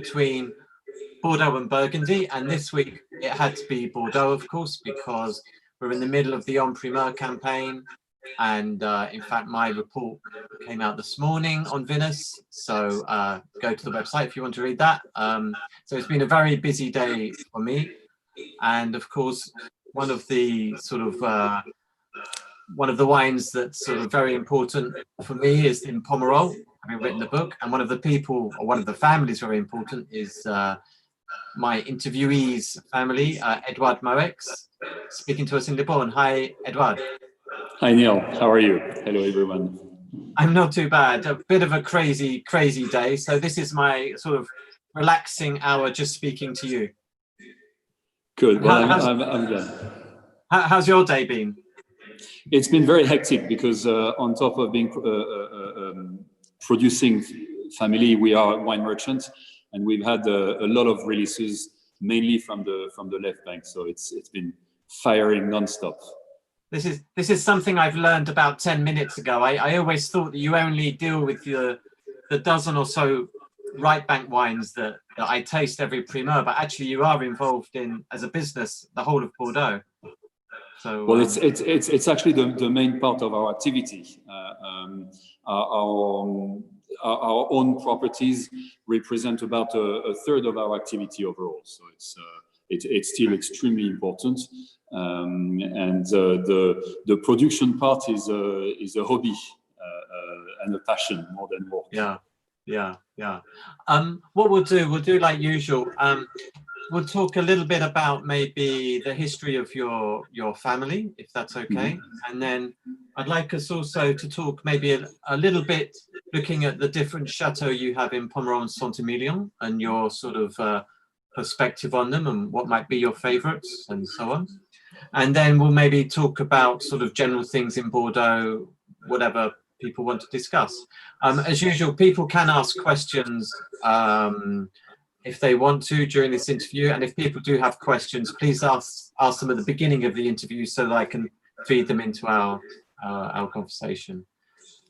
between Bordeaux and Burgundy, and this week it had to be Bordeaux, of course, because we're in the middle of the En Primeur campaign. And in fact, my report came out this morning on Vinous, so go to the website if you want to read that. So it's been a very busy day for me, and of course, one of the wines that's sort of very important for me is in Pomerol, having written the book, and one of the people, or one of the families very important is my interviewee's family, Edouard Moueix, speaking to us in Libourne. Hi, Edouard. Hi, Neil. How are you? Hello, everyone. I'm not too bad. A bit of a crazy day. So this is my sort of relaxing hour, just speaking to you. Good. Well, I'm glad. How's your day been? It's been very hectic because on top of being producing family, we are wine merchants, and we've had a lot of releases, mainly from the left bank. So it's been firing nonstop. This is something I've learned about 10 minutes ago. I always thought that you only deal with the dozen or so right bank wines that I taste every primeur, but actually you are involved in, as a business, the whole of Bordeaux. So well, it's actually the main part of our activity. Our own properties represent about a third of our activity overall. So it's still extremely important. And the production part is a hobby and a passion more than work. Yeah. What we'll do like usual. We'll talk a little bit about maybe the history of your family, if that's okay, and then I'd like us also to talk maybe a little bit looking at the different chateaux you have in Pomerol and Saint-Emilion and your sort of perspective on them and what might be your favorites and so on. And then we'll maybe talk about sort of general things in Bordeaux, whatever people want to discuss. As usual, people can ask questions if they want to during this interview. And if people do have questions, please ask them at the beginning of the interview so that I can feed them into our conversation.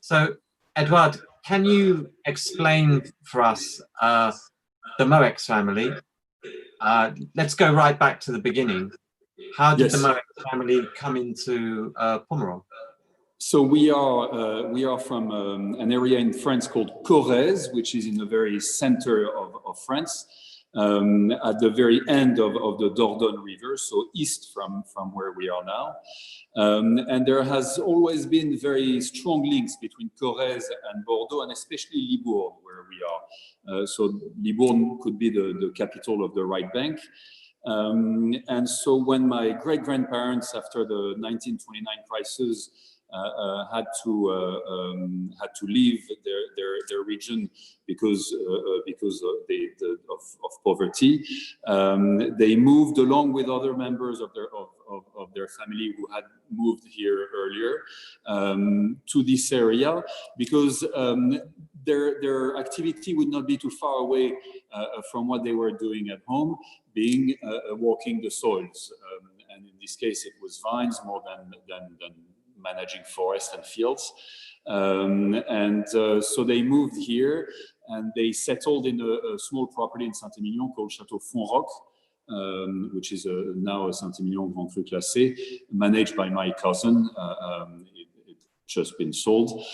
So, Edouard, can you explain for us the Moueix family? Let's go right back to the beginning. How did the Moueix family come into Pomerol? So we are from an area in France called Corrèze, which is in the very center of France, at the very end of the Dordogne River, so east from where we are now. And there has always been very strong links between Corrèze and Bordeaux, and especially Libourne, where we are. So Libourne could be the capital of the right bank. And so when my great-grandparents, after the 1929 crisis, had to leave their region because of poverty, they moved along with other members of their family who had moved here earlier to this area because their activity would not be too far away from what they were doing at home, being walking the soils, and in this case it was vines more than managing forests and fields. So they moved here and they settled in a small property in Saint-Emilion called Chateau which is now a Saint-Emilion Grand Cru Classé, managed by my cousin. It's just been sold.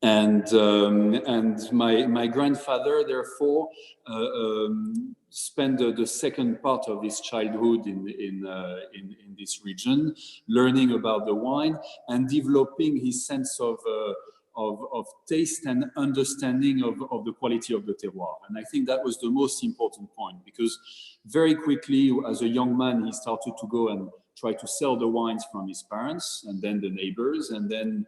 And my grandfather, therefore, spent the second part of his childhood in this region, learning about the wine and developing his sense of taste and understanding of the quality of the terroir. And I think that was the most important point, because very quickly, as a young man, he started to go and try to sell the wines from his parents, and then the neighbors, and then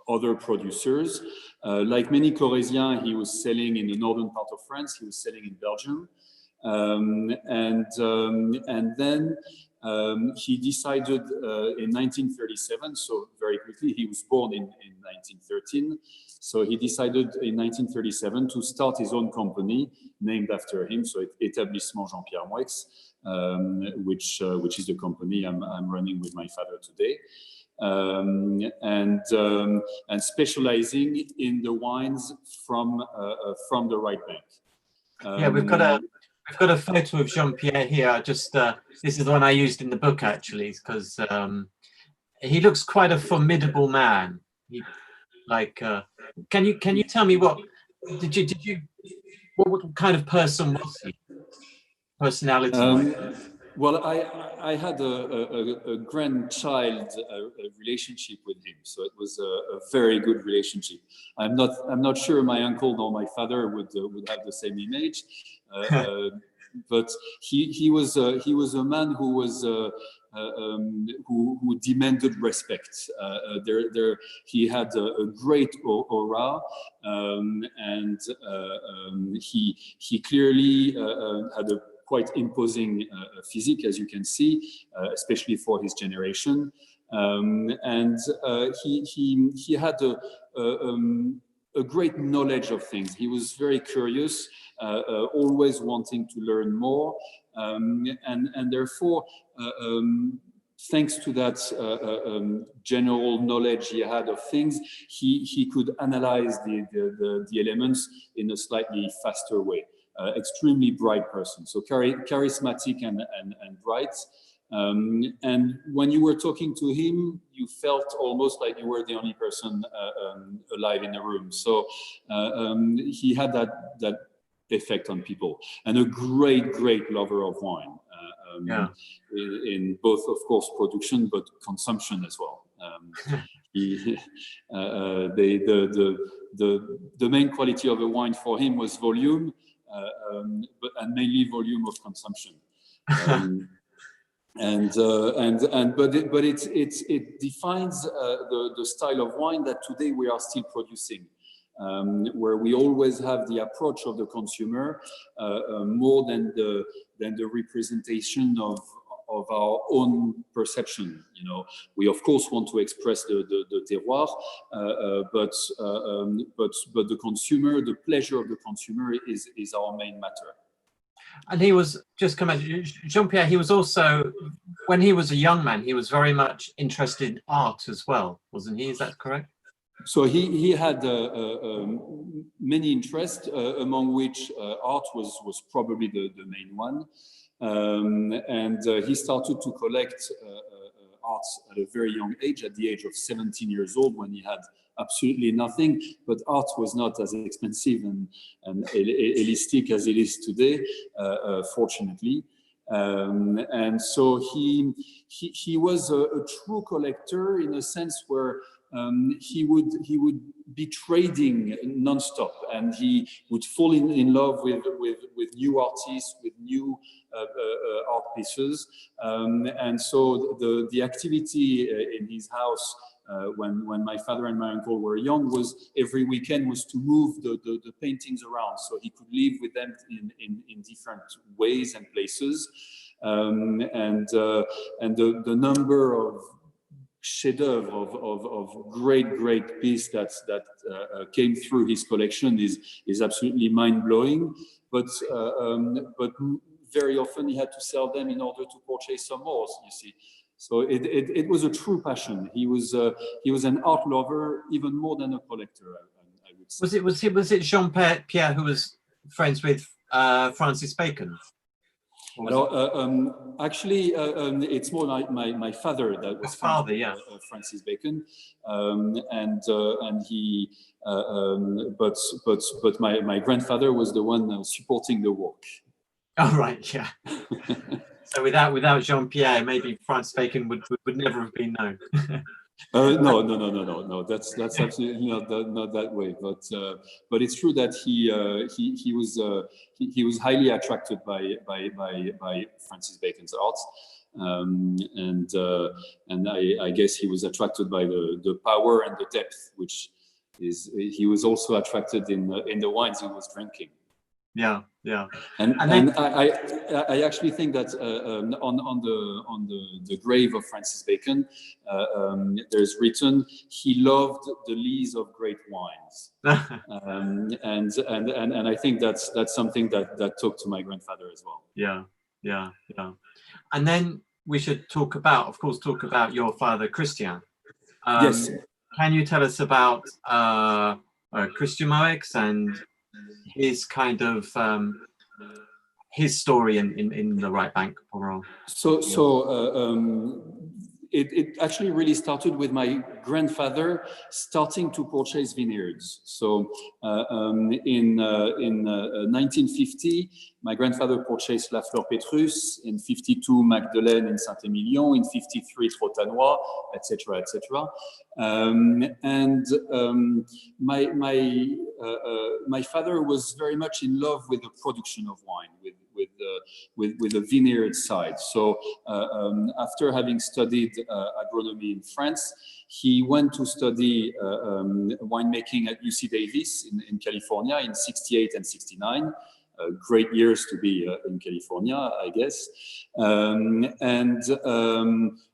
other producers. Like many Corréziens, he was selling in the northern part of France, he was selling in Belgium. And then he decided in 1937, so very quickly, he was born in 1913. So he decided in 1937 to start his own company named after him, so Établissement Jean-Pierre Moueix, which is the company I'm running with my father today. and specializing in the wines from the right bank. Yeah, we've got a photo of Jean-Pierre here. I just this is the one I used in the book actually, because he looks quite a formidable man. He, like, can you tell me what what kind of person was he? Personality. Well, I had a grandchild relationship with him, so it was a very good relationship. I'm not sure my uncle nor my father would have the same image, but he was a man who was who demanded respect. He had a great aura, and he clearly had a quite imposing physique, as you can see, especially for his generation. And he had a great knowledge of things. He was very curious, always wanting to learn more, and therefore, thanks to that general knowledge he had of things, he could analyze the elements in a slightly faster way. Extremely bright person, so charismatic and bright. And when you were talking to him, you felt almost like you were the only person alive in the room. So he had that effect on people, and a great lover of wine. In both, of course, production but consumption as well. The main quality of a wine for him was volume. And mainly volume of consumption, but it defines the style of wine that today we are still producing, where we always have the approach of the consumer more than the representation of our own perception. You know, we of course want to express the terroir, but the consumer, the pleasure of the consumer is our main matter. And he was, just come back, Jean-Pierre, he was also, when he was a young man, he was very much interested in art as well, wasn't he? Is that correct? So he had many interests, among which art was probably the main one. And he started to collect arts at a very young age, at the age of 17 years old, when he had absolutely nothing. But art was not as expensive and elastic as it is today, fortunately. And so he was a true collector, in a sense where he would be trading non-stop, and he would fall in love with new artists, with new art pieces. And so the activity in his house, when my father and my uncle were young, was every weekend was to move the paintings around, so he could live with them in different ways and places. And the number of chef-d'oeuvre of great piece that came through his collection is absolutely mind-blowing. But very often he had to sell them in order to purchase some more, you see. So it was a true passion. He was an art lover, even more than a collector, I would say. Was it Jean-Pierre who was friends with Francis Bacon? Actually, it's more like my father that was father, yeah. Francis Bacon, and he, but my grandfather was the one supporting the work. Oh right, yeah. So without Jean-Pierre, maybe Francis Bacon would never have been known. No. That's absolutely not that way. But it's true that he was highly attracted by Francis Bacon's art, and I guess he was attracted by the power and the depth, which is he was also attracted in the wines he was drinking. Yeah. And I actually think that on the grave of Francis Bacon, there's written he loved the lees of great wines, and I think that's something that talked to my grandfather as well. Yeah. And then we should talk about your father, Christian. Yes. Can you tell us about Christian Moueix and his kind of his story in the right bank Pomerol? It actually really started with my grandfather starting to purchase vineyards. So in 1950, my grandfather purchased La Fleur Pétrus, in 52 Magdeleine in Saint-Émilion, in 53 Trotanois, etc., etc. My father was very much in love with the production of wine, with the vineyard side. So after having studied agronomy in France, he went to study winemaking at UC Davis in California in 68 and 69. Great years to be in California, I guess.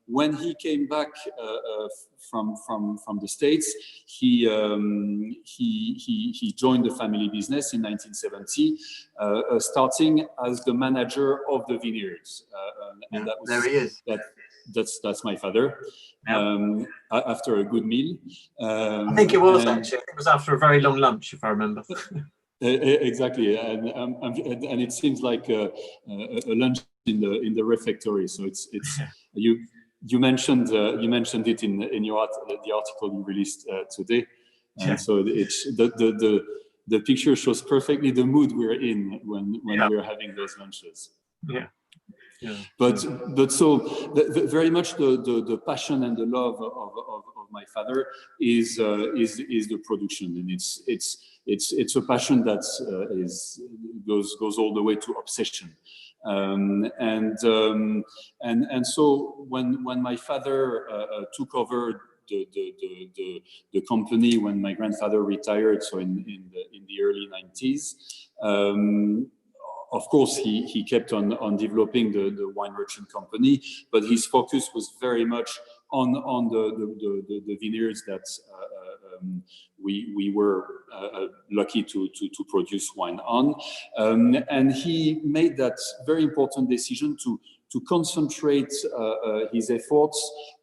When he came back from the States, he joined the family business in 1970, starting as the manager of the vineyards. And that was, there he is. That's my father. Yep. After a good meal. I think it was actually. It was after a very long lunch, if I remember. Exactly, and it seems like a lunch in the refectory. So it's you mentioned it in your the article you released today, and so it's the picture shows perfectly the mood we're in when we're having those lunches. Yeah. Yeah. But so very much the passion and the love of my father is the production, and it's a passion that goes all the way to obsession. And so when my father took over the company when my grandfather retired, so in the early 90s. Of course, he kept on developing the wine merchant company, but his focus was very much on the vineyards that we were lucky to produce wine on. And he made that very important decision to concentrate his efforts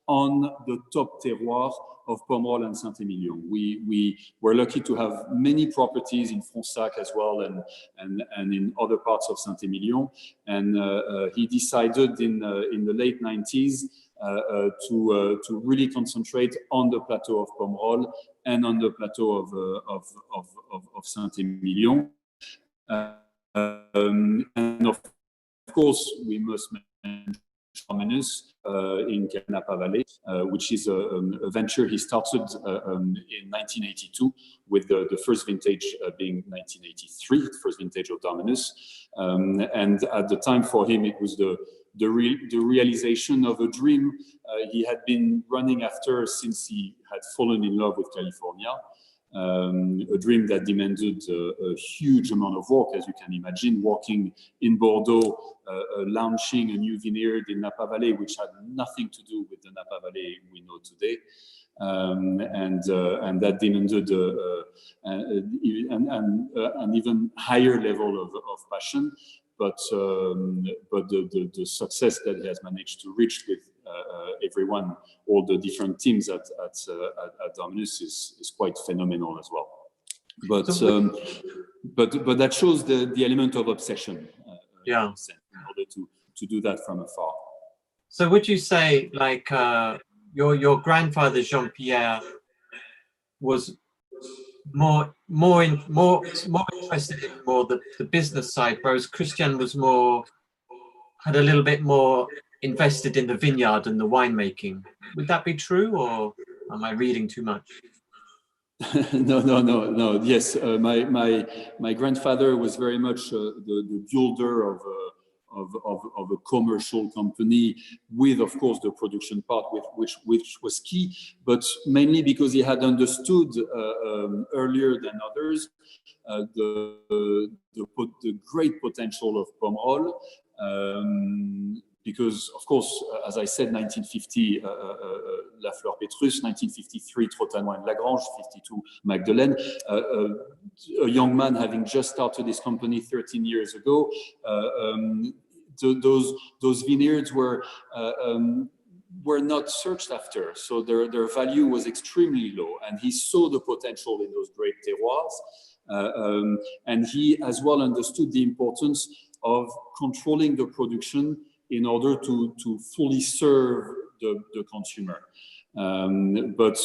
on the top terroir of Pomerol and Saint-Émilion. We were lucky to have many properties in Fronsac as well, and in other parts of Saint-Émilion. And he decided in the late 90s to really concentrate on the plateau of Pomerol and on the plateau of Saint-Émilion. And of course, we must mention Vinous in Napa Valley, which is a venture he started in 1982, with the first vintage being 1983, the first vintage of Vinous. And at the time for him, it was the realization of a dream he had been running after since he had fallen in love with California. A dream that demanded a huge amount of work, as you can imagine, working in Bordeaux, launching a new vineyard in Napa Valley, which had nothing to do with the Napa Valley we know today. And that demanded an even higher level of passion. But the success that he has managed to reach with everyone, all the different teams at Vinous is quite phenomenal as well. But that shows the element of obsession. In order to do that from afar. So would you say, like, your grandfather Jean-Pierre was more interested in the business side, whereas Christian was had a little bit more invested in the vineyard and the winemaking? Would that be true, or am I reading too much? No. Yes, my grandfather was very much the builder of a commercial company, with, of course, the production part, which was key, but mainly because he had understood earlier than others the great potential of Pomerol. Because, of course, as I said, 1950 La Fleur Pétrus, 1953 Trotanois and Lagrange, 52 Magdeleine. A young man having just started his company 13 years ago, those vineyards were were not searched after. So their value was extremely low, and he saw the potential in those great terroirs. And he as well understood the importance of controlling the production in order to fully serve the consumer. But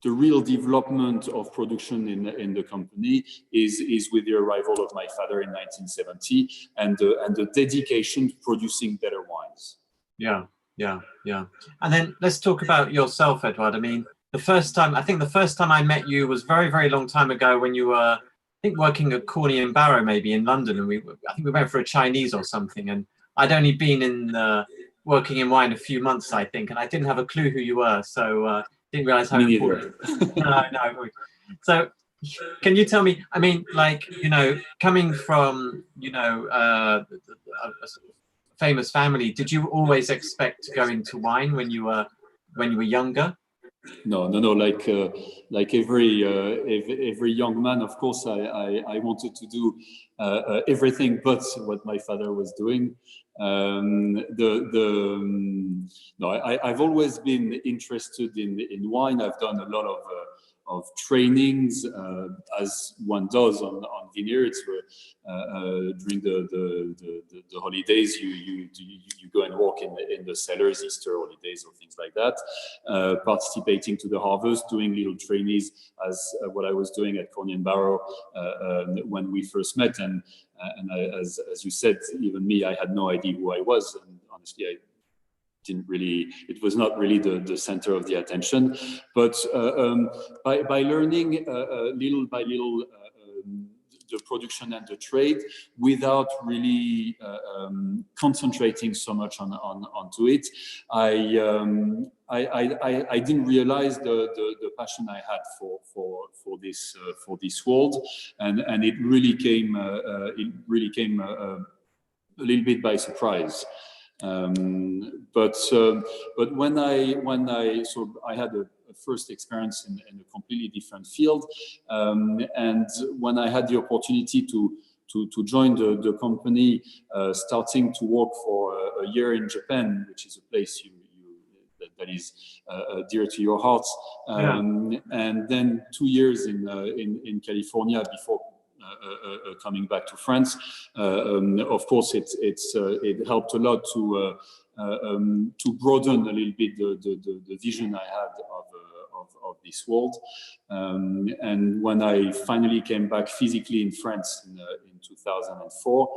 the real development of production in the company is with the arrival of my father in 1970 and the dedication to producing better wines. Yeah. And then let's talk about yourself, Edouard. I mean, the first time I met you was very, very long time ago when you were, I think, working at Corny and Barrow maybe in London, and I think we went for a Chinese or something, and I'd only been working in wine a few months, I think, and I didn't have a clue who you were, so didn't realize how important. No. So can you tell me, I mean, like, coming from, a famous family, did you always expect to go into wine when you were younger? No. Like every young man, of course, I wanted to do everything but what my father was doing. I've always been interested in wine. I've done a lot of trainings, as one does on vineyards. Where during the holidays, you go and walk in the cellars, Easter holidays or things like that. Participating to the harvest, doing little trainees, as what I was doing at Corny and Barrow when we first met. And as you said, even me, I had no idea who I was, and honestly, it was not really the center of the attention. But by learning little by little the production and the trade, without really concentrating so much onto it, I didn't realize the passion I had for this world, and it really came a little bit by surprise. But when I had a first experience in a completely different field, and when I had the opportunity to join the company, starting to work for a year in Japan, which is a place that is dear to your heart, and then 2 years in California before coming back to France. Of course, it helped a lot to broaden a little bit the vision I had of this world. And when I finally came back physically in France in 2004,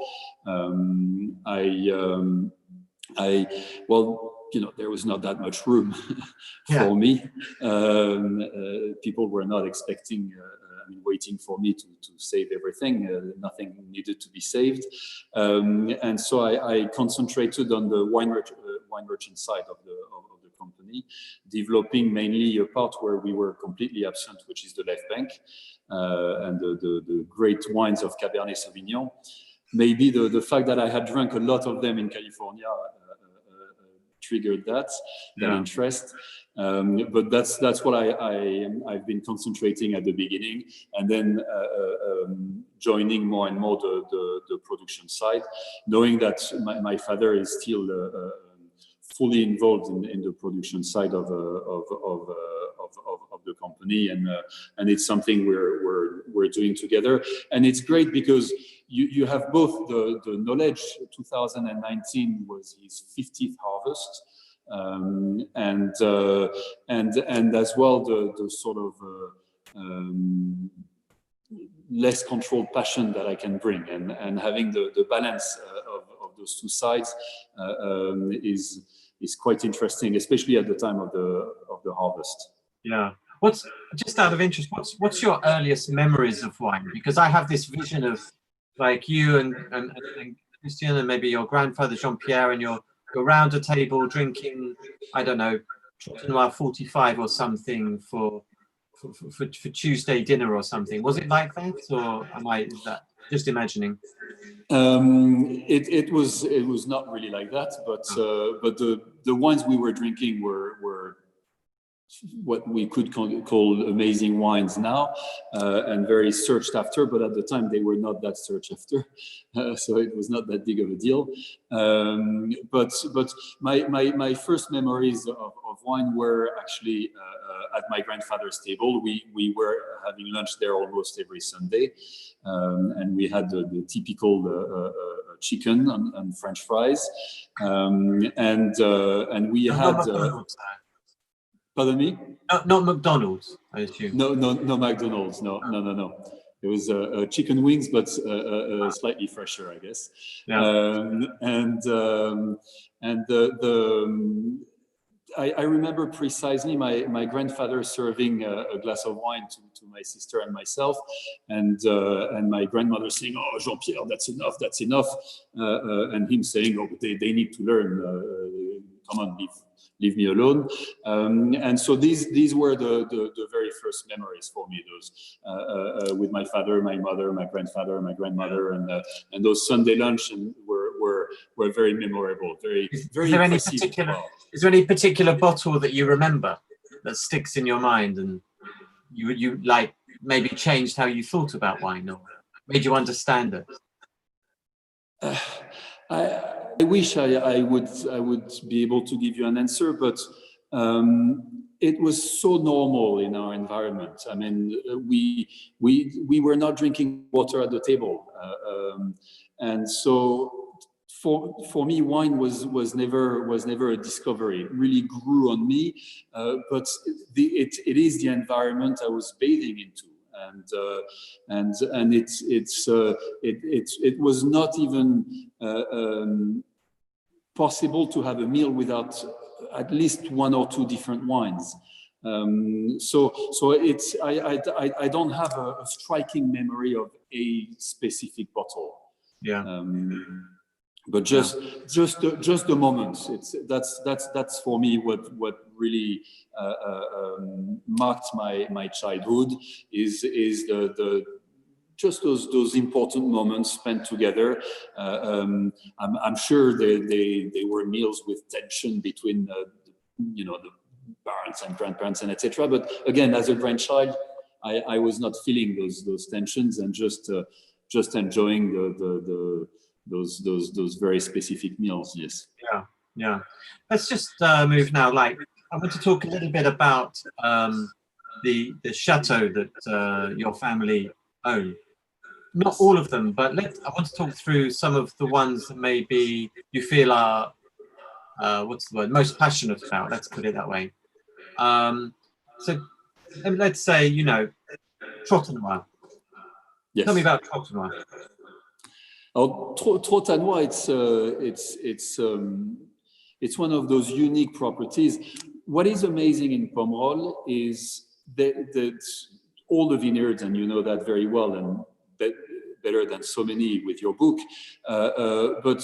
there was not that much room for me. People were not expecting, waiting for me to save everything. Nothing needed to be saved. And so I concentrated on the wine merchant side of the company, developing mainly a part where we were completely absent, which is the left bank, and the great wines of Cabernet Sauvignon. Maybe the fact that I had drunk a lot of them in California triggered that interest. But that's what I've been concentrating at the beginning, and then joining more and more the production side, knowing that my father is still fully involved in the production side of the company, and it's something we're doing together. And it's great because you have both the knowledge. 2019 was his 50th harvest, and as well the sort of less controlled passion that I can bring, and having the balance of those two sides is quite interesting, especially at the time of the harvest. Yeah. What's, just out of interest, what's your earliest memories of wine? Because I have this vision of like you and Christian, and maybe your grandfather Jean-Pierre, and you're around a table drinking, I don't know, Chateau Noir 45 or something for Tuesday dinner or something. Was it like that, or is that just imagining? It was not really like that, but the wines we were drinking were what we could call amazing wines now, and very searched after, but at the time they were not that searched after, so it was not that big of a deal. But my first memories of wine were actually at my grandfather's table. We were having lunch there almost every Sunday, and we had the typical chicken and French fries, and we had. Pardon me? Not McDonald's, I assume. No McDonald's. No. It was chicken wings, but slightly fresher, I guess. Yeah. I remember precisely my grandfather serving a glass of wine to my sister and myself, and my grandmother saying, "Oh, Jean-Pierre, that's enough," and him saying, "Oh, they need to learn. Come on, leave me alone." And so these were the very first memories for me. Those with my father, my mother, my grandfather, my grandmother, and those Sunday lunch were very memorable. Very impressive. Is there any particular bottle that you remember that sticks in your mind, and you like maybe changed how you thought about wine or made you understand it? I wish I would be able to give you an answer, but it was so normal in our environment. I mean, we were not drinking water at the table, and so for me, wine was never a discovery. It really grew on me, but it is the environment I was bathing into. And it was not even possible to have a meal without at least one or two different wines. So I don't have a striking memory of a specific bottle. Yeah. But just the moments. That's for me what really marked my childhood is the just those important moments spent together. I'm sure they were meals with tension between the parents and grandparents and etc. But again, as a grandchild, I was not feeling those tensions and just enjoying those very specific meals. Yes. Yeah. Let's just move now. Like, I want to talk a little bit about the chateau that your family own. Not all of them, but I want to talk through some of the ones that maybe you feel are what's the word, most passionate about. Let's put it that way. So let's say Trotanoy. Yes. Tell me about Trotanoy. Oh, Trotanoy, it's one of those unique properties. What is amazing in Pomerol is that all the vineyards, and you know that very well, and better than so many with your book, but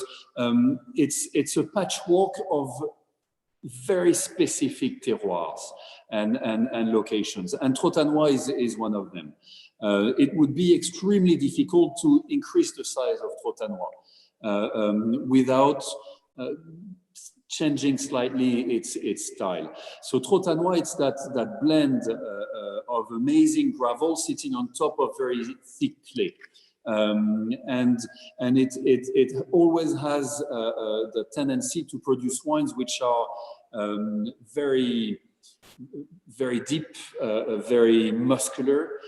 it's a patchwork of very specific terroirs and locations, and Trotanoy is one of them. It would be extremely difficult to increase the size of Trotanoy without changing slightly its style. So Trotanoy, it's that blend of amazing gravel sitting on top of very thick clay. And it always has the tendency to produce wines which are very deep, very muscular,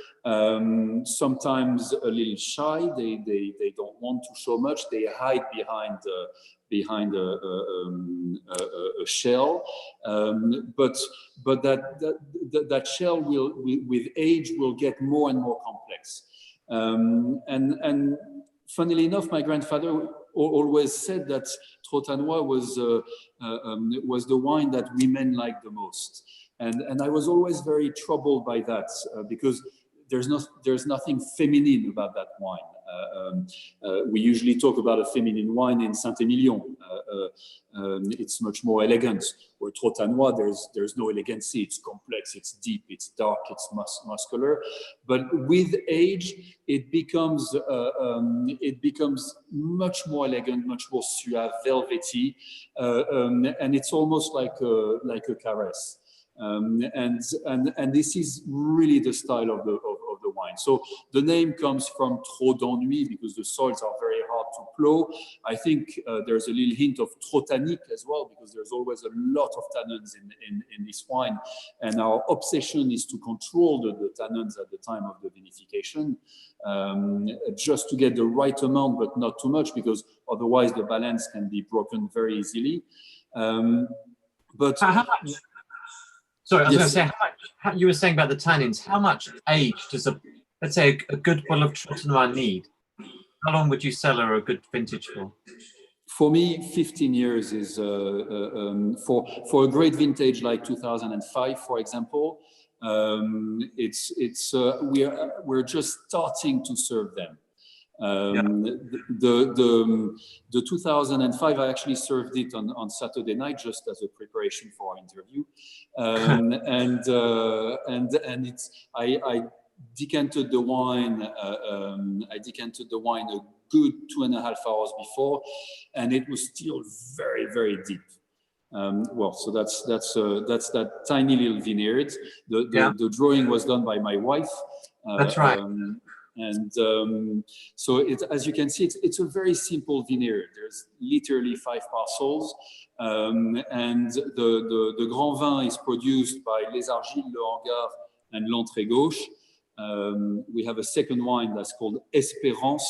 sometimes a little shy. They don't want to show much. They hide behind a shell, but that shell will, with age, will get more and more complex. And funnily enough, my grandfather always said that Trotanoy was the wine that women like the most. And I was always very troubled by that because there's nothing feminine about that wine. We usually talk about a feminine wine in Saint-Emilion. It's much more elegant. Where Trotanoy, there's no elegancy. It's complex, it's deep, it's dark, it's muscular. But with age, it becomes much more elegant, much more suave, velvety, and it's almost like a caress. And this is really the style of the wine. So the name comes from trop d'ennui because the soils are very hard to plow. I think there's a little hint of trop tannique as well, because there's always a lot of tannins in this wine. And our obsession is to control the tannins at the time of the vinification, just to get the right amount, but not too much, because otherwise the balance can be broken very easily. But how much? Sorry, I was yes. going to say, how you were saying about the tannins. How much age does let's say, a good bottle of Chateau Noir need? How long would you sell a good vintage for? For me, 15 years is for a great vintage like 2005, for example. We're just starting to serve them. The 2005, I actually served it on Saturday night just as a preparation for our interview, and I decanted the wine. I decanted the wine a good 2.5 hours before, and it was still very, very deep. So that's that tiny little vineyard. The drawing was done by my wife. That's right. So as you can see, it's a very simple vineyard. There's literally 5 parcels, and the Grand Vin is produced by Les Argiles, Le Hangar, and L'Entrée Gauche. We have a second wine that's called Espérance.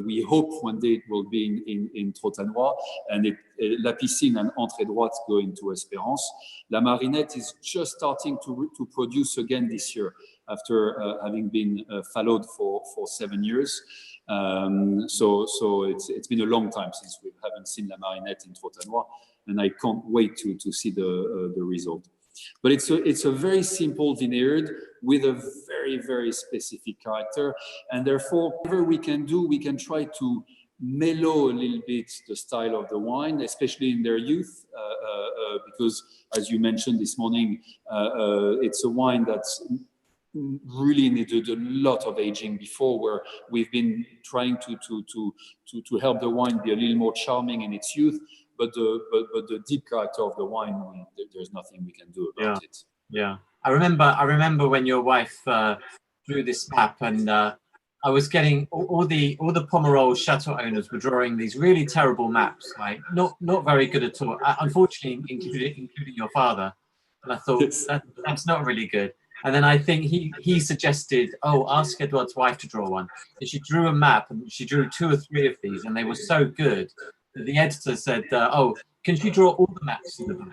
We hope one day it will be in Trotanois, and La Piscine and Entrée Droite go into Espérance. La Marinette is just starting to produce again this year, after having been fallowed for 7 years. So it's been a long time since we haven't seen La Marinette in Trotanois, and I can't wait to see the result. But it's a very simple vineyard with a very, very specific character, and therefore whatever we can do, we can try to mellow a little bit the style of the wine, especially in their youth, because as you mentioned this morning, it's a wine that's really needed a lot of aging before, where we've been trying to help the wine be a little more charming in its youth. But the deep character of the wine, there's nothing we can do about it. Yeah, I remember when your wife drew this map, and I was getting all the Pomerol chateau owners were drawing these really terrible maps, like not very good at all. Unfortunately, including your father. And I thought that's not really good. And then I think he suggested, ask Edouard's wife to draw one. And she drew a map, and she drew 2 or 3 of these, and they were so good. The editor said, can she draw all the maps in the book?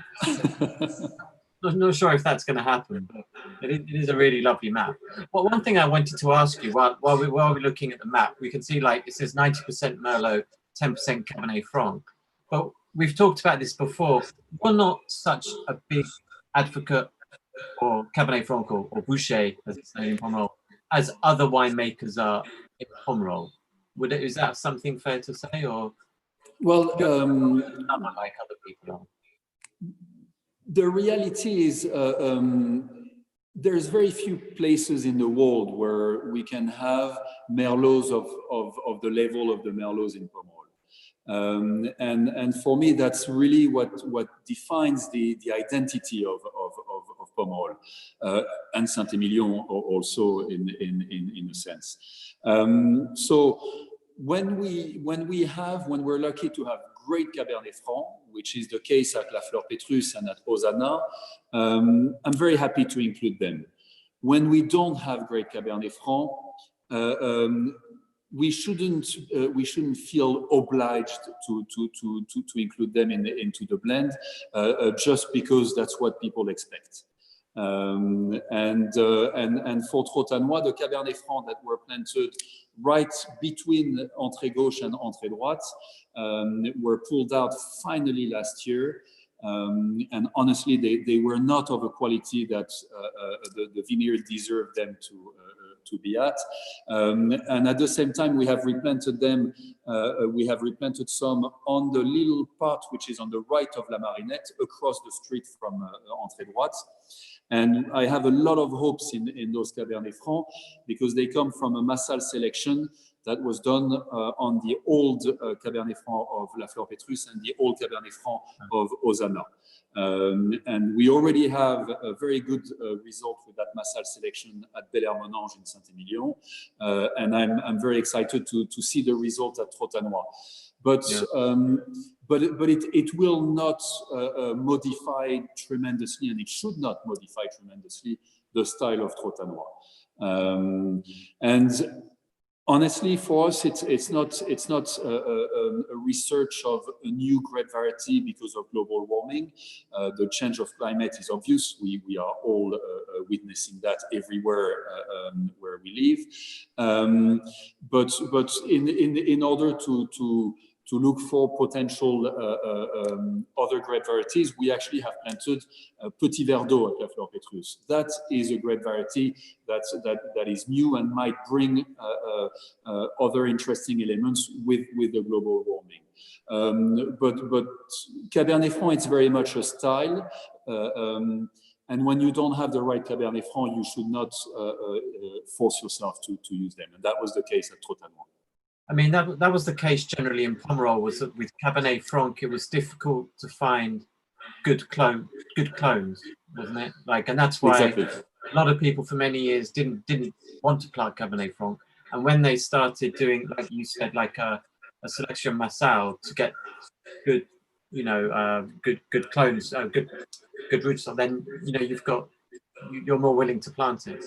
I'm not sure if that's going to happen, but it is a really lovely map. Well, one thing I wanted to ask you, while we're looking at the map, we can see like it says 90% Merlot, 10% Cabernet Franc. But we've talked about this before. You're not such a big advocate for Cabernet Franc or Boucher, as it's known in Pomerol, as other winemakers are in Pomerol. Is that something fair to say, or? Well, not like other people are. The reality is there's very few places in the world where we can have Merlots of the level of the Merlots in Pomerol. And for me, that's really what defines the identity of Pomerol, and Saint-Emilion also in a sense. So when we're lucky to have great Cabernet Franc, which is the case at La Fleur Pétrus and at Hosanna, I'm very happy to include them. When we don't have great Cabernet Franc, we shouldn't feel obliged to include them into the blend, just because that's what people expect. And for Trotanois, the Cabernet Franc that were planted right between Entrée Gauche and Entrée Droite were pulled out finally last year. And honestly, they were not of a quality that the vineyard deserved them to be at. And at the same time, we have replanted them. We have replanted some on the little part which is on the right of La Marinette, across the street from Entrée Droite. And I have a lot of hopes in those Cabernet Franc, because they come from a Massal selection that was done on the old Cabernet Franc of La Fleur Pétrus and the old Cabernet Franc of Hosanna. And we already have a very good result with that Massal selection at Bel-Air-Monange in Saint-Emilion. And I'm very excited to see the result at Trotanois. But it will not modify tremendously, and it should not modify tremendously the style of Trotanois. And honestly, for us, it's not a research of a new grape variety because of global warming. The change of climate is obvious. We are all witnessing that everywhere where we live. But in order to look for potential other grape varieties, we actually have planted Petit Verdot at La Fleur Pétrus. That is a grape variety that is new and might bring other interesting elements with the global warming. But Cabernet Franc, it's very much a style. And when you don't have the right Cabernet Franc, you should not force yourself to use them. And that was the case at Trotanois. I mean, that was the case generally in Pomerol, was that with Cabernet Franc, it was difficult to find good clones, wasn't it? Like, and that's why exactly. a lot of people for many years didn't want to plant Cabernet Franc. And when they started doing, like you said, like a selection Massal to get good, good clones, good roots, then you're more willing to plant it.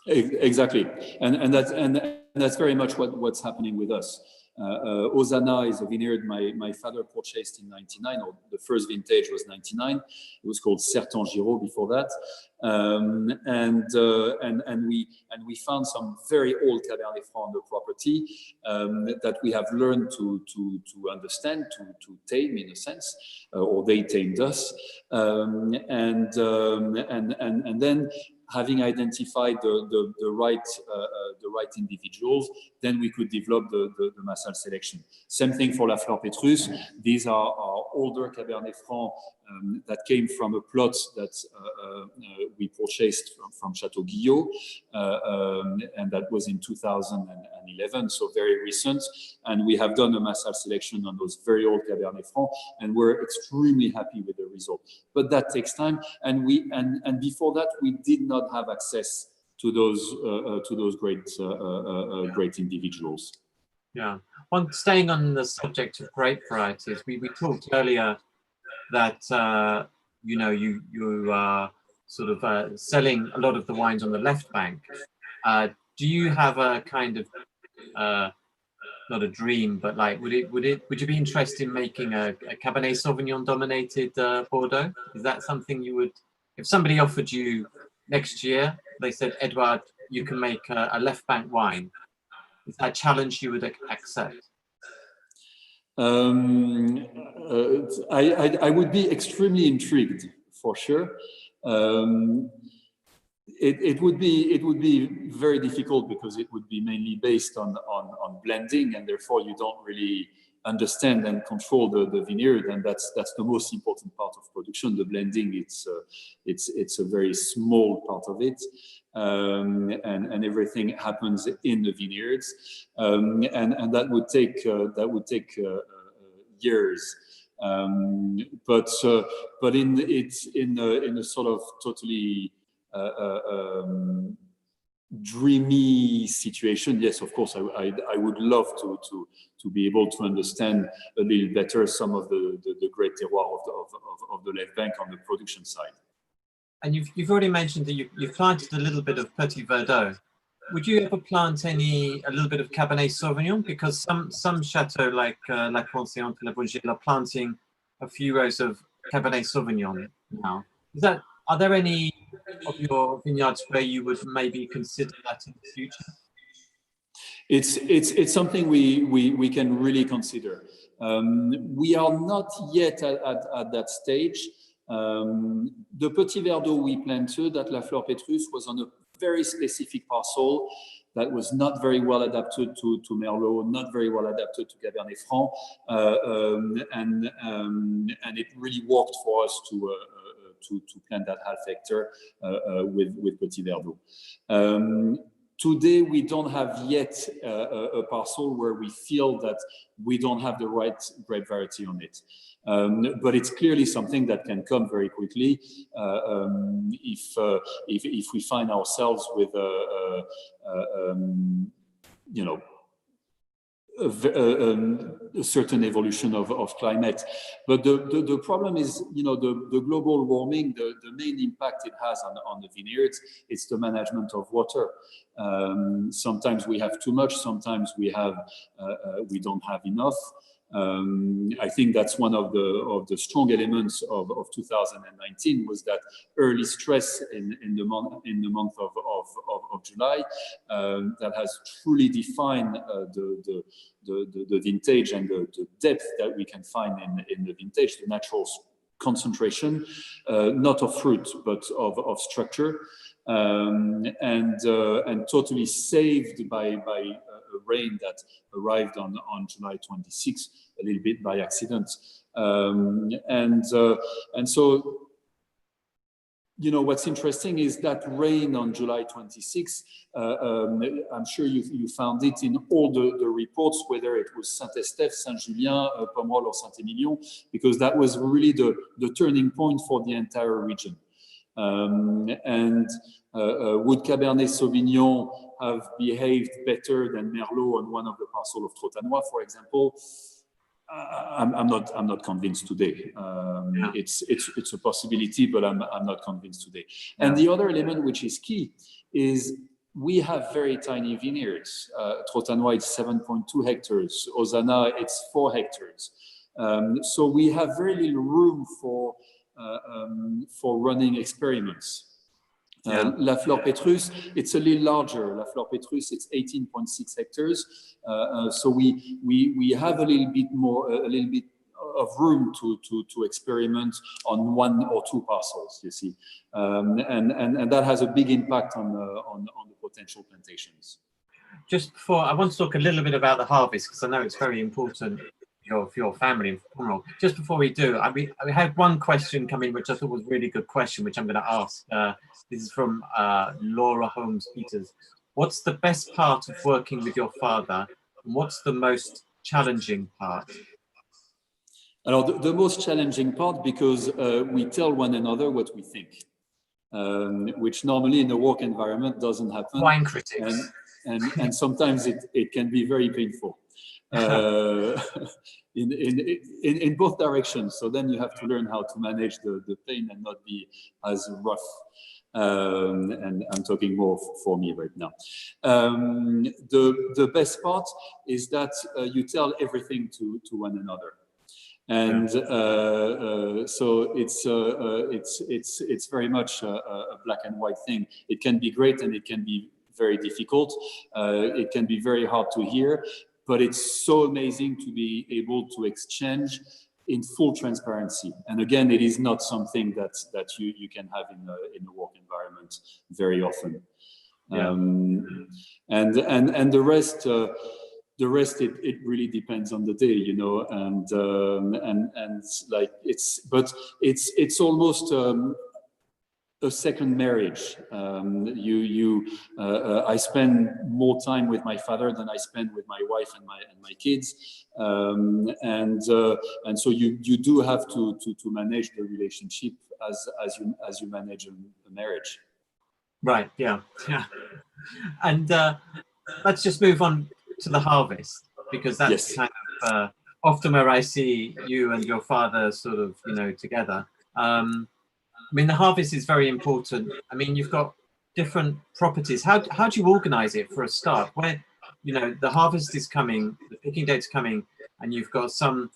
Exactly, and that's very much what's happening with us. Ozana is a vineyard my father purchased in '99, or the first vintage was '99. It was called Certan-Giraud before that, and we found some very old Cabernet Franc on the property that we have learned to understand, to tame in a sense, or they tamed us, and then, having identified the right individuals, then we could develop the Massal selection. Same thing for La Fleur Pétrus. These are older Cabernet Franc that came from a plot that we purchased from Chateau, and that was in 2011, so very recent. And we have done a Massal selection on those very old Cabernet Franc, and we're extremely happy with the result. But that takes time, and before that, we did not have access to those great individuals. Yeah. Well, staying on the subject of grape varieties, we talked earlier that you are sort of selling a lot of the wines on the left bank. Do you have a kind of not a dream, but like would you be interested in making a Cabernet Sauvignon dominated Bordeaux? Is that something you would, if somebody offered you next year, they said, Edouard, you can make a left bank wine, is that a challenge you would accept? I would be extremely intrigued, for sure. It would be very difficult because it would be mainly based on blending, and therefore you don't really understand and control the vineyard, and that's the most important part of production. The blending, it's a very small part of it, and everything happens in the vineyards, and that would take years. But in a sort of totally dreamy situation, yes, of course, I would love to be able to understand a little better some of the great terroir of the left bank on the production side. And you've already mentioned that you've planted a little bit of Petit Verdot. Would you ever plant a little bit of Cabernet Sauvignon? Because some chateaux like La Conseillante, La Bourgelle are planting a few rows of Cabernet Sauvignon now. Are there any of your vineyards where you would maybe consider that in the future? It's something we can really consider. We are not yet at that stage. The Petit Verdot we planted at La Fleur Pétrus was on a very specific parcel that was not very well adapted to Merlot, not very well adapted to Cabernet Franc, and it really worked for us to plant that half hectare with Petit Verdot. Today, we don't have yet a parcel where we feel that we don't have the right grape variety on it. But it's clearly something that can come very quickly if we find ourselves with you know, a certain evolution of climate. But the problem is, you know, the global warming, the main impact it has on the vineyards, it's the management of water. Sometimes we have too much, sometimes we don't have enough. I think that's one of the strong elements of 2019 was that early stress in the month of July that has truly defined the vintage and the depth that we can find in the vintage, the natural concentration, not of fruit but of structure, and totally saved by a rain that arrived on July 26, a little bit by accident. And so, you know, what's interesting is that rain on July 26, I'm sure you found it in all the reports, whether it was Saint-Estèphe, Saint-Julien, Pomerol or Saint-Émilion, because that was really the turning point for the entire region. Would Cabernet Sauvignon have behaved better than Merlot on one of the parcels of Trotanois, for example? I'm not convinced today. It's a possibility, but I'm not convinced today. And the other element which is key is we have very tiny vineyards. Trotanois is 7.2 hectares. Osana, it's 4 hectares. So we have very little room for running experiments. La Fleur Pétrus, it's a little larger. La Fleur Pétrus, it's 18.6 hectares. So we have a little bit of room to experiment on 1 or 2 parcels, you see, and that has a big impact on the potential plantations. Just before, I want to talk a little bit about the harvest because I know it's very important for your family and for Pomerol. Just before we do, I had one question come in which I thought was a really good question, which I'm going to ask. This is from Laura Holmes Peters. What's the best part of working with your father, and what's the most challenging part? Alors, the most challenging part, because we tell one another what we think, which normally in a work environment doesn't happen. Wine critics. And sometimes it can be very painful. In both directions. So then you have to learn how to manage the pain and not be as rough. And I'm talking more for me right now. The best part is that you tell everything to one another. And so it's very much a black and white thing. It can be great and it can be very difficult. It can be very hard to hear. But it's so amazing to be able to exchange in full transparency. And again, it is not something that you can have in a work environment very often. Yeah. And the rest, it really depends on the day, you know. And like it's almost a second marriage. I spend more time with my father than I spend with my wife and my kids, and so you do have to manage the relationship as you manage a marriage. Right. Yeah. And let's just move on to the harvest, because that's kind of often where I see you and your father sort of, you know, together. I mean, the harvest is very important. I mean, you've got different properties. How do you organize it for a start? Where, you know, the harvest is coming, the picking date's coming, and you've got some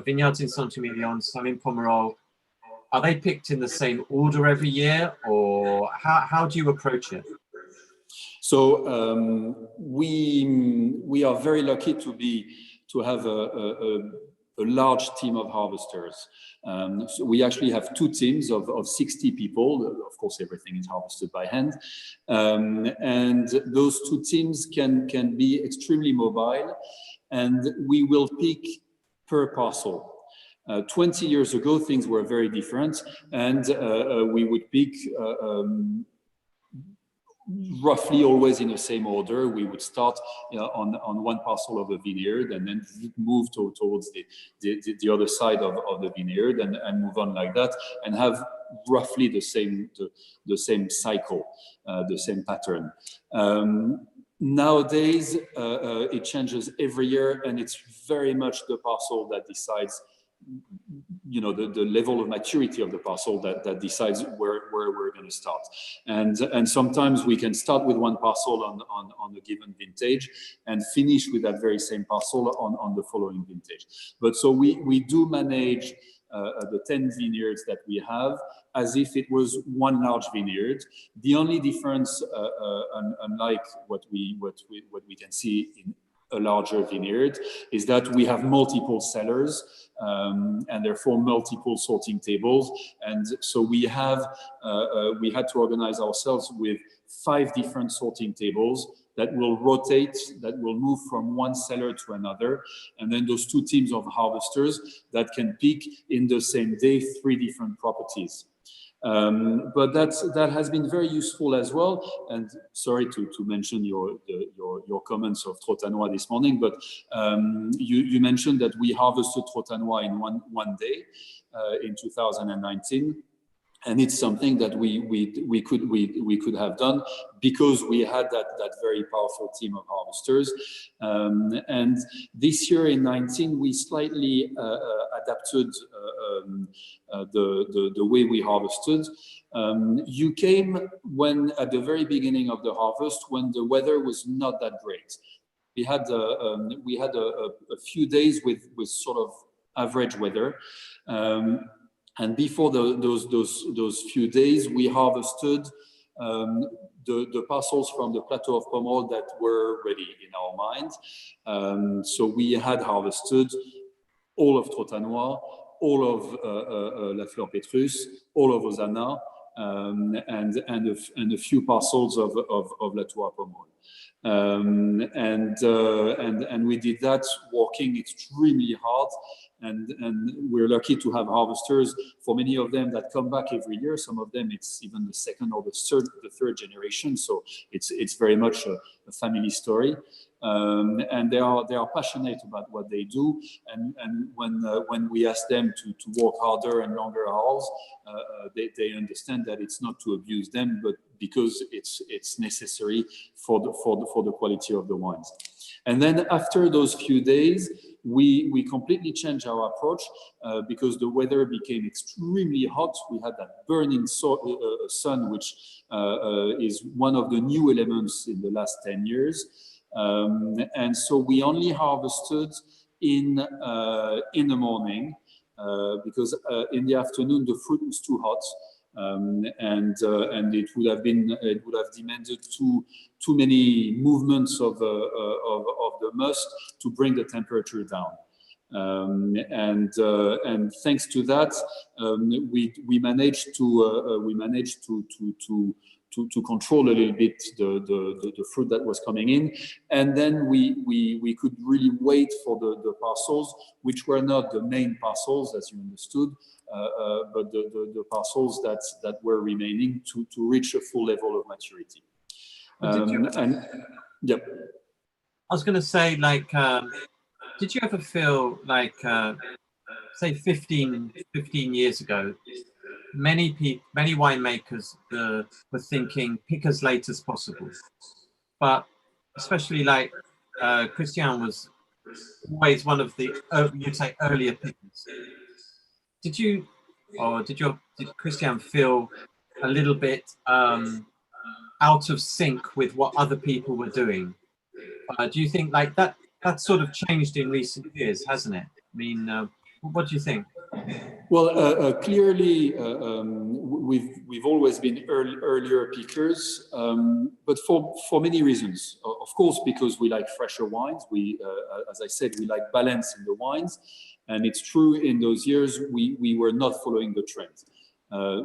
vineyards in Saint-Émilion, some in Pomerol. Are they picked in the same order every year, or how do you approach it? So we are very lucky to have a large team of harvesters. So we actually have 2 teams of 60 people. Of course, everything is harvested by hand. And those 2 teams can be extremely mobile, and we will pick per parcel. 20 years ago, things were very different, and we would pick roughly always in the same order. We would start on one parcel of the vineyard and then move towards the other side of the vineyard and move on like that, and have roughly the same cycle, the same pattern. Nowadays, it changes every year, and it's very much the parcel that decides, you know, the level of maturity of the parcel that decides where we're going to start. And sometimes we can start with one parcel on a given vintage and finish with that very same parcel on the following vintage. But so we do manage the 10 vineyards that we have as if it was one large vineyard. The only difference, unlike what we can see in a larger vineyard, is that we have multiple cellars and therefore multiple sorting tables. And so we had to organize ourselves with 5 different sorting tables that will rotate, that will move from one cellar to another. And then those 2 teams of harvesters that can pick in the same day 3 different properties. But that has been very useful as well. And sorry to mention your comments of Trotanois this morning, but you mentioned that we harvested Trotanois in one day in 2019. And it's something that we could have done because we had that very powerful team of harvesters. And this year in 19, we slightly adapted the way we harvested. You came when at the very beginning of the harvest, when the weather was not that great. We had a few days with sort of average weather. And before those few days, we harvested the parcels from the Plateau of Pomerol that were ready in our mind. So we had harvested all of Trotanois, all of La Fleur Pétrus, all of Osana, and a few parcels of La Tour à Pomerol. And we did that working extremely hard. And we're lucky to have harvesters, for many of them, that come back every year. Some of them, it's even the second or the third generation. So it's very much a family story. And they are passionate about what they do. And when we ask them to work harder and longer hours, they understand that it's not to abuse them, but because it's necessary for the quality of the wines. And then after those few days, we completely changed our approach because the weather became extremely hot. We had that burning sun, which is one of the new elements in the last 10 years. And so we only harvested in the morning because in the afternoon the fruit was too hot. And it would have demanded too many movements of the must to bring the temperature down. And thanks to that, we managed to control a little bit the fruit that was coming in, and then we could really wait for the parcels, which were not the main parcels, as you understood, but the parcels that were remaining to reach a full level of maturity. Yep. I was going to say, like, did you ever feel like, say, 15 years ago, many winemakers were thinking pick as late as possible, but especially like Christian was always one of the you'd say earlier pickers. Did Christian feel a little bit out of sync with what other people were doing? Do you think like that sort of changed in recent years, hasn't it? I mean, what do you think? Well, clearly, we've always been earlier pickers, but for many reasons. Of course, because we like fresher wines. As I said, we like balance in the wines, and it's true. In those years, we were not following the trend.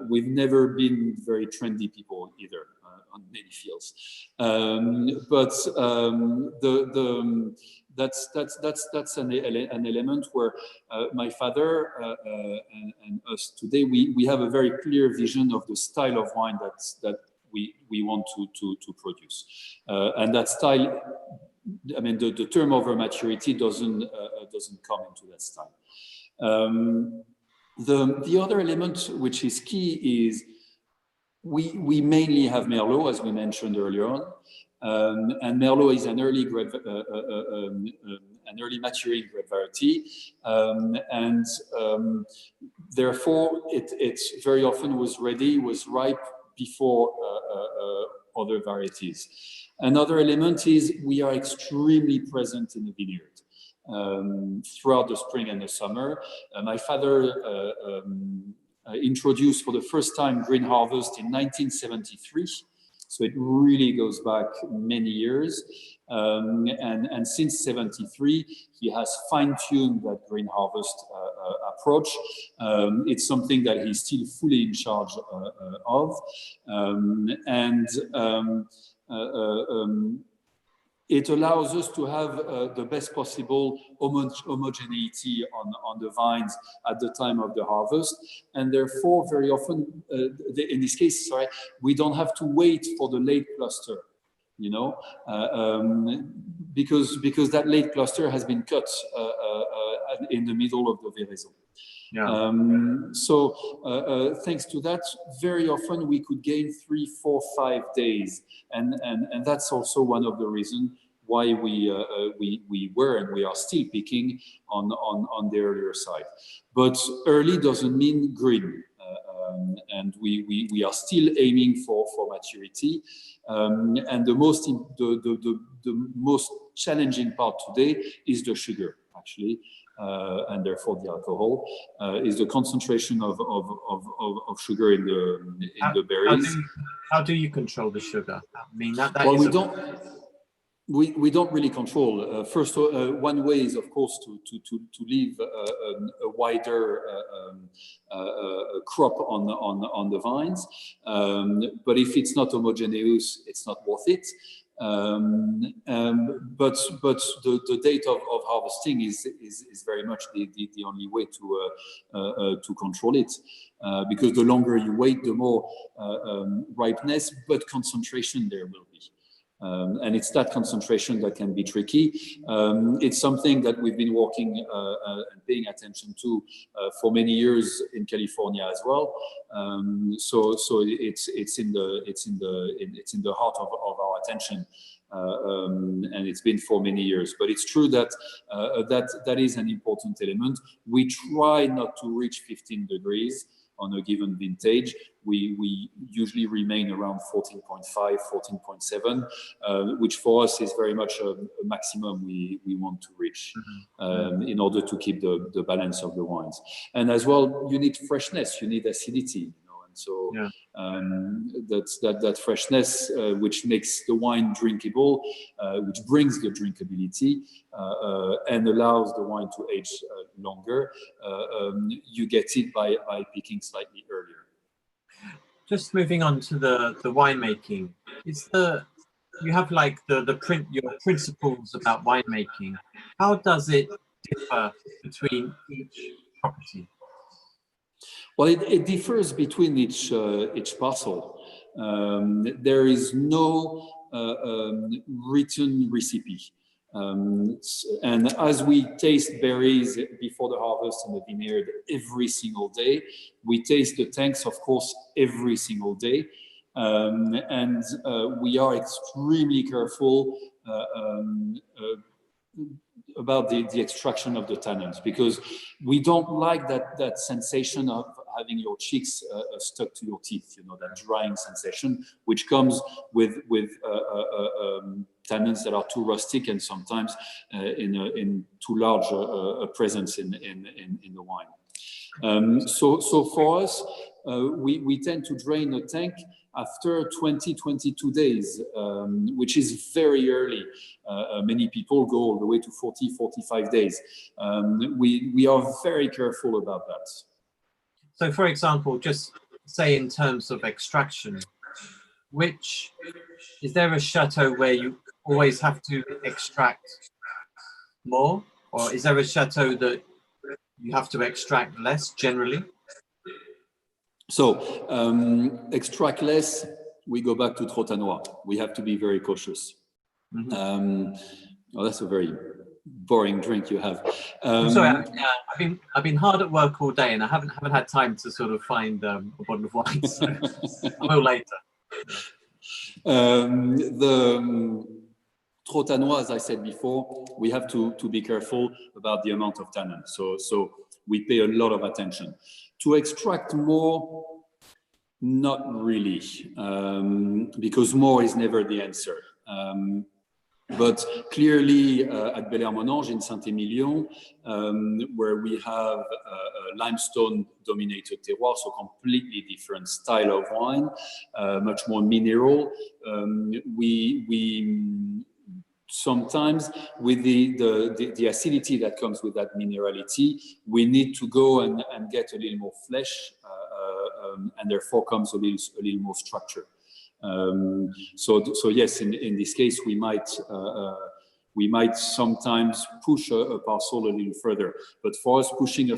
We've never been very trendy people either on many fields, but that's an element where my father and us today we have a very clear vision of the style of wine we want to produce. And that style, I mean, the term over maturity doesn't come into that style. The other element which is key is we mainly have Merlot, as we mentioned earlier on, and Merlot is an early maturing grape variety, and therefore it's very often was ripe before other varieties. Another element is we are extremely present in the vineyard throughout the spring and the summer. My father introduced for the first time green harvest in 1973. So it really goes back many years. And since 73, he has fine-tuned that green harvest approach. It's something that he's still fully in charge of. It allows us to have the best possible homogeneity on the vines at the time of the harvest. And therefore, very often, in this case, sorry, we don't have to wait for the late cluster, you know, because that late cluster has been cut in the middle of the veraison. Yeah. Thanks to that, very often we could gain 3, 4, 5 days, and that's also one of the reasons why we were and we are still picking on the earlier side. But early doesn't mean green, and we are still aiming for maturity. And the most challenging part today is the sugar, actually. And therefore the alcohol is the concentration of sugar in the berries. How do you control the sugar? I mean, we don't really control. First, one way is, of course, to leave a wider crop on the vines. But if it's not homogeneous, it's not worth it. But the date of harvesting is very much the only way to control it, because the longer you wait, the more ripeness, but concentration there will be. And it's that concentration that can be tricky. It's something that we've been working and paying attention to for many years in California as well. So it's in the heart of our attention, and it's been for many years. But it's true that that is an important element. We try not to reach 15 degrees on a given vintage. We usually remain around 14.5, 14.7, which for us is very much a maximum we want to reach in order to keep the balance of the wines. And as well, you need freshness, you need acidity, you know, and so that's that freshness which makes the wine drinkable, which brings the drinkability and allows the wine to age longer. You get it by picking slightly earlier. Just moving on to the winemaking, you have like your principles about winemaking. How does it differ between each property? Well, it differs between each parcel. There is no written recipe. And as we taste berries before the harvest in the vineyard every single day, we taste the tanks, of course, every single day. And we are extremely careful about the extraction of the tannins, because we don't like that sensation of having your cheeks stuck to your teeth, you know, that drying sensation, which comes with tannins that are too rustic and sometimes in too large a presence in the wine. So for us, we tend to drain a tank after 22 days, which is very early. Many people go all the way to 45 days. We are very careful about that. So, for example, just say in terms of extraction, is there a chateau where you always have to extract more, or is there a chateau that you have to extract less generally? So extract less we go back to Trotanois. We have to be very cautious. Oh, that's a very boring drink you have. I'm sorry, I've been hard at work all day, and I haven't had time to sort of find a bottle of wine. So I will later. The Trotanois, as I said before, we have to be careful about the amount of tannin. So we pay a lot of attention. To extract more, not really, because more is never the answer. But clearly at Bel-Air-Monange in Saint-Émilion, where we have a limestone-dominated terroir, so completely different style of wine, much more mineral. We sometimes with the acidity that comes with that minerality, we need to go and get a little more flesh, and therefore comes a little more structure. So yes, in this case, we might sometimes push a parcel a little further, but for us, pushing a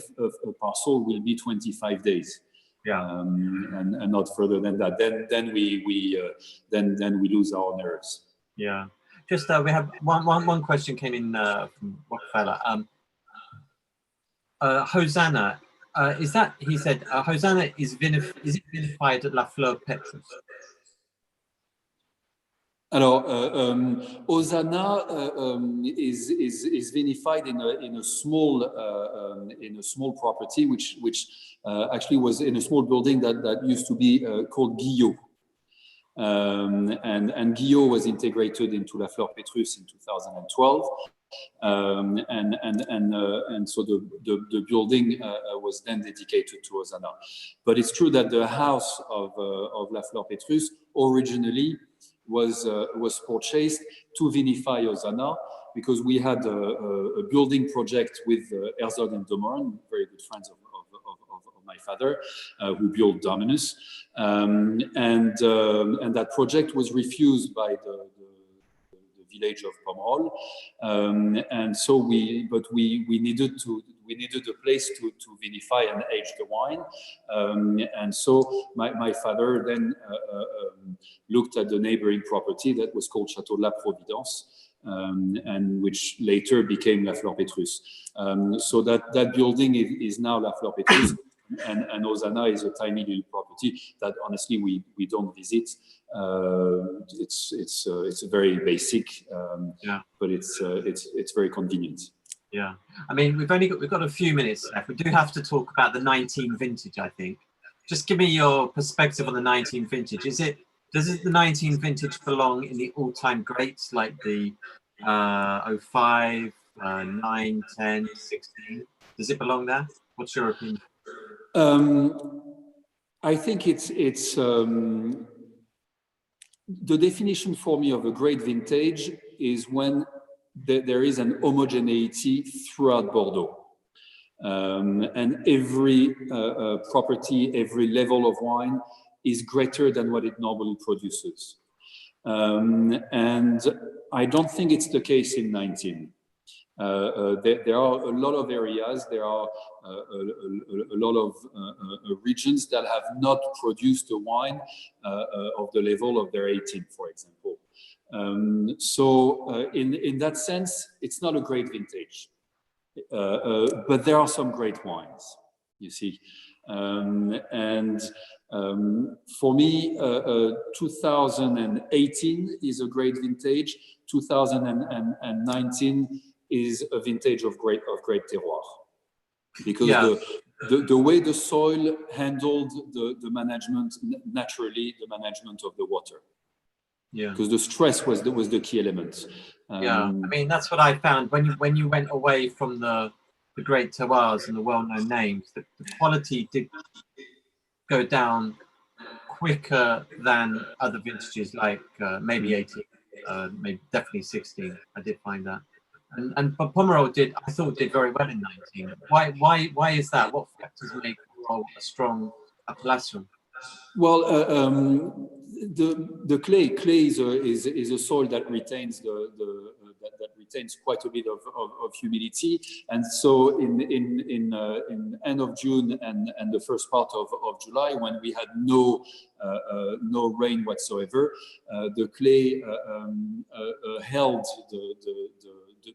parcel will be 25 days. And not further than that. Then we lose our nerves. Yeah. Just we have one question came in from Rockefeller. Hosanna, is that, he said, Hosanna is it vinified at La Fleur Petrus? Alors, Hosanna is vinified in a small property, which actually was in a small building that used to be called Guillot. And Guillot was integrated into La Fleur Petrus in 2012. And so the building was then dedicated to Hosanna. But it's true that the house of La Fleur Petrus originally was purchased to vinify Hosanna, because we had a building project with Herzog and de Morn, very good friends of my father, who built Dominus, and that project was refused by the village of Pomerol, and so we needed a place to vinify and age the wine, and so my father then looked at the neighboring property that was called Chateau La Providence, and which later became La Fleur Petrus. So that building is now La Fleur Petrus. And Hosanna is a tiny little property that honestly we don't visit. It's very basic, but it's very convenient. Yeah, I mean we've got a few minutes left. We do have to talk about the 19 vintage. I think. Just give me your perspective on the 19 vintage. Does the 19 vintage belong in the all-time greats like the 05, 9, 10, 16? Does it belong there? What's your opinion? I think it's the definition for me of a great vintage is when there is an homogeneity throughout Bordeaux, and every property, every level of wine is greater than what it normally produces, and I don't think it's the case in 19. There are a lot of areas, there are a lot of regions that have not produced a wine of the level of their 18, for example. So in that sense, it's not a great vintage, but there are some great wines, you see. And for me, 2018 is a great vintage. 2019 is a vintage of great terroir, because the way the soil handled the management, naturally the management of the water. Yeah. Because the stress was the key element. I mean that's what I found when you went away from the great terroirs and the well-known names. The quality did go down quicker than other vintages, like maybe 18, maybe definitely 16. I did find that. And Pomerol I thought did very well in 19. Why is that? What factors make Pomerol a strong appellation? Well, the clay is a soil that retains that retains quite a bit of humidity, and so in end of June and the first part of July, when we had no no rain whatsoever. The clay held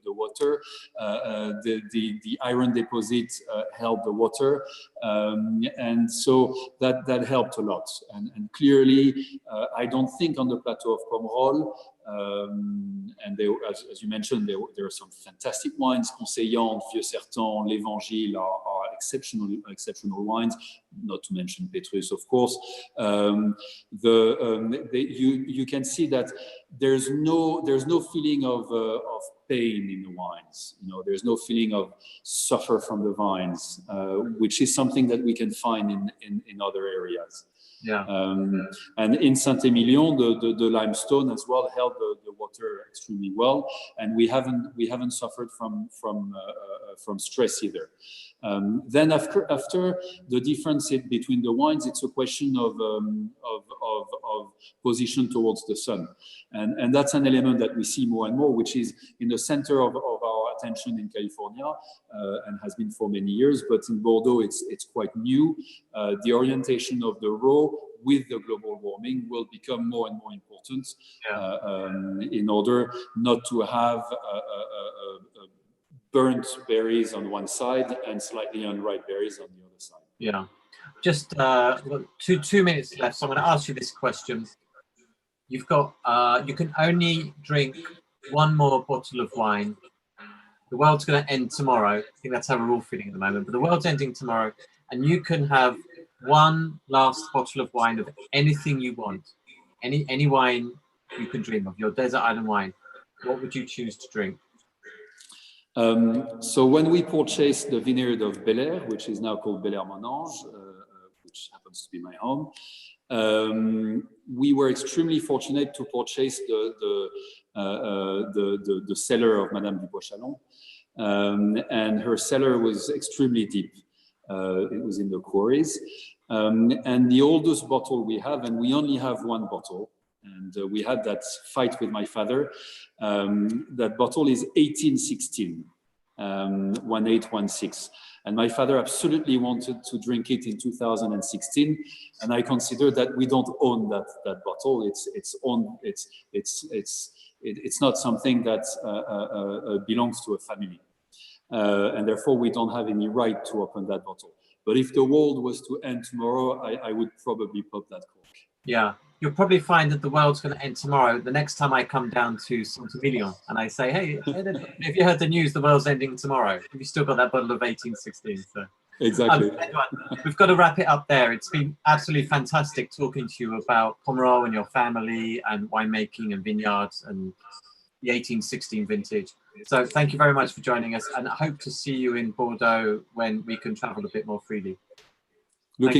the water. The iron deposit held the water, and so that helped a lot. And clearly, I don't think on the plateau of Pomerol, and as you mentioned, there are some fantastic wines. Conseillante, Vieux Sertan, l'Évangile are exceptional wines, not to mention Petrus, of course. You can see that there's no feeling of pain in the wines. You know, there's no feeling of suffer from the vines, which is something that we can find in other areas. Yeah. And in Saint-Emilion, the limestone as well held the water extremely well, and we haven't suffered from stress either. Then after the difference between the wines, it's a question of position towards the sun, and that's an element that we see more and more, which is in the center of our attention in California, and has been for many years. But in Bordeaux, it's quite new. The orientation of the row with the global warming will become more and more important, in order not to have burnt berries on one side and slightly unripe berries on the other side. Yeah. Just two minutes left, so I'm going to ask you this question. You've got you can only drink one more bottle of wine. The world's going to end tomorrow. I think that's how we're all feeling at the moment. But the world's ending tomorrow, and you can have one last bottle of wine of anything you want, any wine you can dream of, your desert island wine. What would you choose to drink? So when we purchased the vineyard of Bel Air, which is now called Bel Air Monange, which happens to be my home, we were extremely fortunate to purchase the cellar of Madame Dubois-Chalon, and her cellar was extremely deep. It was in the quarries, and the oldest bottle we have, and we only have one bottle, and we had that fight with my father. That bottle is 1816, 1816. And my father absolutely wanted to drink it in 2016, and I consider that we don't own that bottle. It's not something that belongs to a family, and therefore we don't have any right to open that bottle. But if the world was to end tomorrow, I would probably pop that cork. Yeah, you'll probably find that the world's going to end tomorrow the next time I come down to Saint-Emilion and I say, hey, have you heard the news? The world's ending tomorrow. Have you still got that bottle of 1816? So. Exactly. Edouard, we've got to wrap it up there. It's been absolutely fantastic talking to you about Pomerol and your family and winemaking and vineyards and the 1816 vintage. So thank you very much for joining us, and I hope to see you in Bordeaux when we can travel a bit more freely.